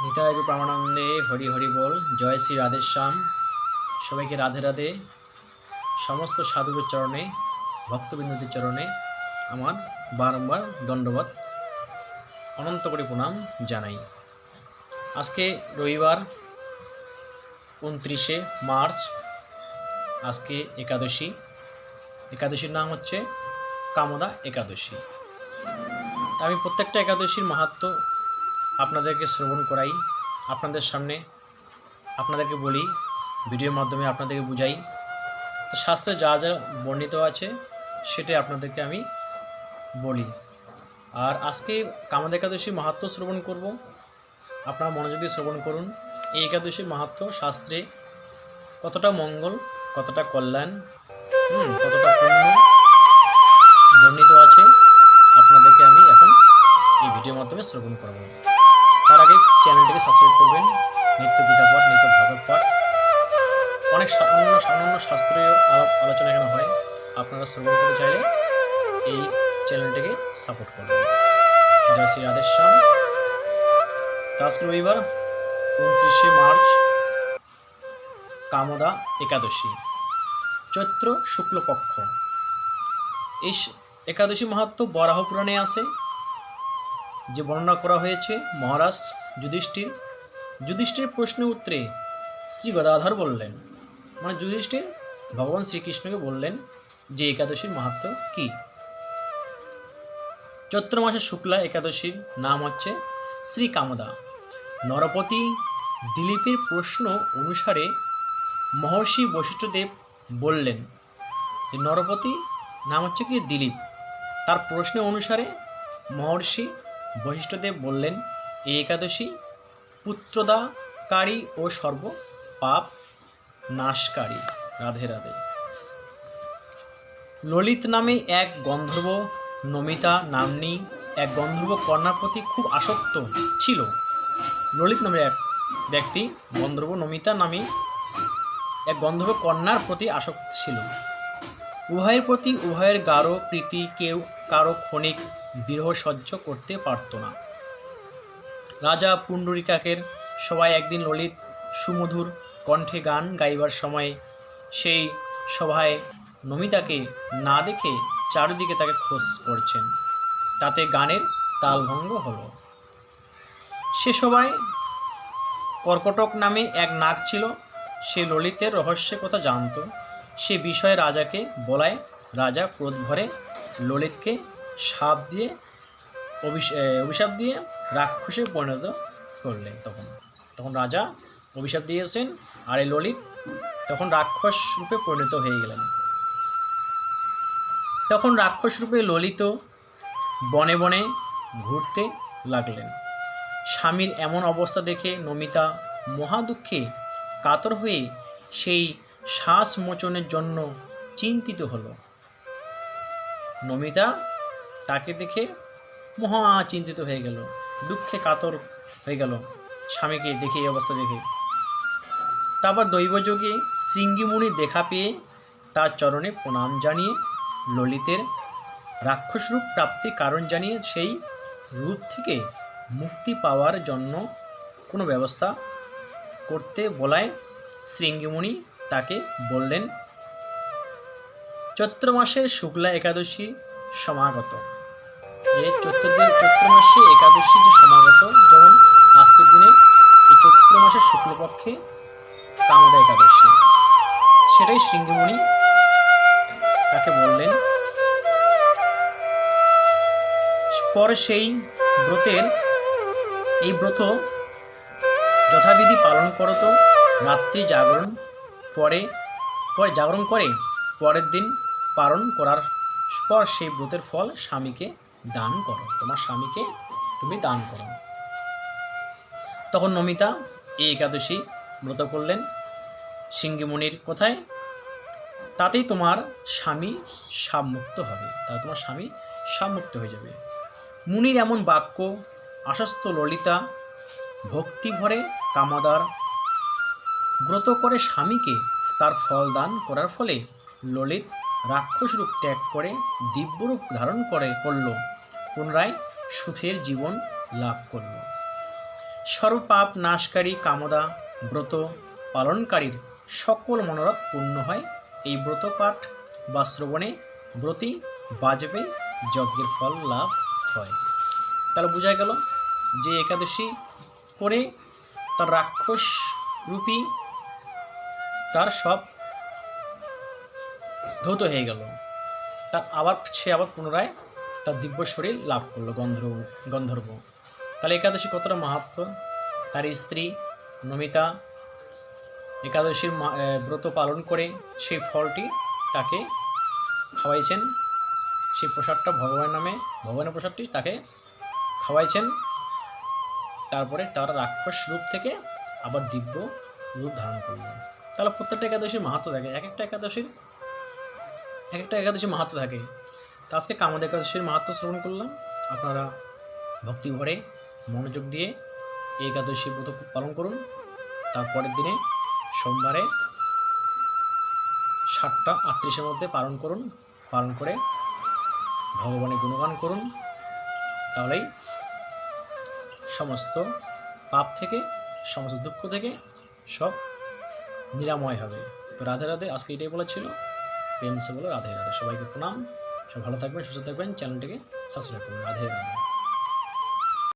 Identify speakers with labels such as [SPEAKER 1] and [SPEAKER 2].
[SPEAKER 1] নিতাই গো প্রামানন্দে হরি হরি বল। জয় শ্রী রাধেশ্যাম। সবাইকে রাধে রাধে। সমস্ত সাধুদের চরণে, ভক্তবৃন্দদের চরণে আমার বারংবার দণ্ডবত অনন্ত করে প্রণাম জানাই। আজকে রবিবার 29শে মার্চ। আজকে একাদশী। একাদশীর নাম হচ্ছে কামদা একাদশী। আমি প্রত্যেকটা একাদশীর মাহাত্ম্য আপনাদেরকে শ্রবণ করাই, আপনাদের সামনে আপনাদেরকে বলি, ভিডিওর মাধ্যমে আপনাদেরকে বুঝাই। তো শাস্ত্রে যা যা বর্ণিত আছে সেটাই আপনাদেরকে আমি বলি। আর আজকে কামদা একাদশীর মাহাত্ম্য শ্রবণ করব। আপনারা মনোযোগ দিয়ে শ্রবণ করুন। এই একাদশীর মাহাত্ম্য শাস্ত্রে কতটা মঙ্গল, কতটা কল্যাণ, কতটা পুণ্য বর্ণিত আছে আপনাদেরকে আমি এখন এই ভিডিওর মাধ্যমে শ্রবণ করব। তার আগে চ্যানেলটিকে সাবস্ক্রাইব করবেন। নিত্য গীতা পাঠ, নিত্য ভাগবত পাঠ, অনেক অন্যান্য শাস্ত্রীয় আলোচনা এখানে হয়। আপনারা শ্রবণ করতে চাইলে এই চ্যানেলটিকে সাপোর্ট করবেন। জয় শ্রী রাধেশ্যাম। আজকে রবিবার 29শে মার্চ, কামদা একাদশী, চৈত্র শুক্লপক্ষ। এই একাদশী মাহাত্ম্য বরাহ পুরাণে আছে, যে বর্ণনা করা হয়েছে। মহারাজ যুধিষ্ঠির প্রশ্নের উত্তরে শ্রী গদাধর বললেন, মানে যুধিষ্ঠির ভগবান শ্রীকৃষ্ণকে বললেন যে একাদশীর মাহাত্ম্য কি। চৈত্র মাসের শুক্লা একাদশীর নাম হচ্ছে শ্রী কামদা। নরপতি দিলীপের প্রশ্ন অনুসারে মহর্ষি বশিষ্ঠদেব বললেন, এই নরপতি নাম হচ্ছে কি দিলীপ। তার প্রশ্ন অনুসারে মহর্ষি বশিষ্ঠদেব বললেন, এই একাদশী পুত্রদাকারী ও সর্ব পাপ নাশকারী। রাধে রাধে। ললিত নামে এক গন্ধর্ব নমিতা নাম্নী এক গন্ধর্ব কন্যার প্রতি খুব আসক্ত ছিল। ললিত নামে এক ব্যক্তি গন্ধর্ব নমিতা নামে এক গন্ধর্ব কন্যার প্রতি আসক্ত ছিল। উভয়ের প্রতি উভয়ের গাঢ় প্রীতি, কেউ কারো ক্ষণিক বিরহ সহ্য করতে পারত না। রাজা পুণ্ডরীকাকের সবাই একদিন ললিত সুমধুর কণ্ঠে গান গাইবার সময় সেই সভায় নমিতাকে না দেখে চারিদিকে তাকে খোঁজ করছেন। তাতে গানের তালভঙ্গ হল। সে সবাই কর্কটক নামে এক নাগ ছিল। সে ললিতের রহস্যের কথা জানত। সে বিষয়ে রাজাকে বলায় রাজা ক্রোধ ভরে ললিতকে অভিশাপ দিয়ে রাক্ষসে পরিণত করলেন। তখন রাজা অভিশাপ দিয়েছেন, আর এই ললিত তখন রাক্ষস রূপে পরিণত হয়ে গেলেন। তখন রাক্ষস রূপে ললিত বনে বনে ঘুরতে লাগলেন। স্বামীর এমন অবস্থা দেখে নমিতা মহাদুঃখে কাতর হয়ে সেই শ্বাস মোচনের জন্য চিন্তিত হল। নমিতা তাকে দেখে মহা চিন্তিত হয়ে গেল, দুঃখে কাতর হয়ে গেল স্বামীকে দেখে, এই অবস্থা দেখে। তারপর দৈবযোগে শৃঙ্গিমুনি দেখা পেয়ে তার চরণে প্রণাম জানিয়ে ললিতের রাক্ষসরূপ প্রাপ্তির কারণ জানিয়ে সেই রূপ থেকে মুক্তি পাওয়ার জন্য কোনো ব্যবস্থা করতে বলায় শৃঙ্গিমুনি তাকে বললেন, চৈত্র মাসের শুক্লা একাদশী সমাগত। যে চৈত্র মাসে একাদশী যে সমাগত, যেমন আজকের দিনে এই চৈত্র মাসের শুক্লপক্ষে কামদা একাদশী, সেটাই শৃঙ্গিমুনি তাকে বললেন। পরে সেই এই ব্রত যথাবিধি পালন করত। রাত্রি জাগরণ করে পরের দিন পালন করার পর সেই ব্রতের ফল স্বামীকে দান করো, তোমার স্বামীকে তুমি দান করো। তখন নমিতা এই একাদশী ব্রত করলেন শৃঙ্গিমুনির কথায়। তাতেই তোমার স্বামী শাপমুক্ত হবে, তাই তোমার স্বামী শাপমুক্ত হয়ে যাবে। মুনির এমন বাক্য আশ্বস্ত ললিতা ভক্তি ভরে কামদার ব্রত করে স্বামীকে তার ফল দান করার ফলে ললিত রাক্ষস রূপ ত্যাগ করে দিব্যরূপ ধারণ করল, পুনরায় সুখের জীবন লাভ করল। সর্বপাপ নাশকারী কামদা ব্রত পালনকারীর সকল মনোরথ পূর্ণ হয়। এই ব্রত পাঠ বা শ্রবণে ব্রতী বাজবে যজ্ঞের ফল লাভ হয়। তাহলে বোঝা গেল যে একাদশী করে তার রাক্ষস রূপী তার সব ধৌত হয়ে গেল। সে আবার পুনরায় তার দিব্য শরীর লাভ করলো গন্ধর্ব। তাহলে একাদশী কতটা মাহাত্ম্য। তার স্ত্রী নমিতা একাদশীর ব্রত পালন করে সেই ফলটি তাকে খাওয়াইছেন, সেই প্রসাদটা ভগবানের প্রসাদটি তাকে খাওয়াইছেন। তারপরে তার রাক্ষস রূপ থেকে আবার দিব্য রূপ ধারণ করল। তাহলে প্রত্যেকটা একাদশীর মাহাত্ম্য থাকে, এক একটা একাদশীর মাহাত্ম্য থাকে। তো আজকে কামদা একাদশীর মাহাত্ম্য শ্রবণ করলাম। আপনারা ভক্তি ভরে মনোযোগ দিয়ে এই একাদশী ব্রত পালন করুন। তারপরের দিনে সোমবারে 7:38 মধ্যে পালন করে ভগবানের গুণগান করুন। তাহলেই সমস্ত পাপ থেকে, সমস্ত দুঃখ থেকে সব নিরাময় হবে। তো রাধে রাধে, আজকে এটাই বলেছিল। প্রেম সে বলো রাধে রাধে। সবাইকে প্রণাম। সব ভালো থাকবেন, সুস্থ থাকবেন। চ্যানেলটিকে সাবস্ক্রাইব করুন। রাধে রাধে।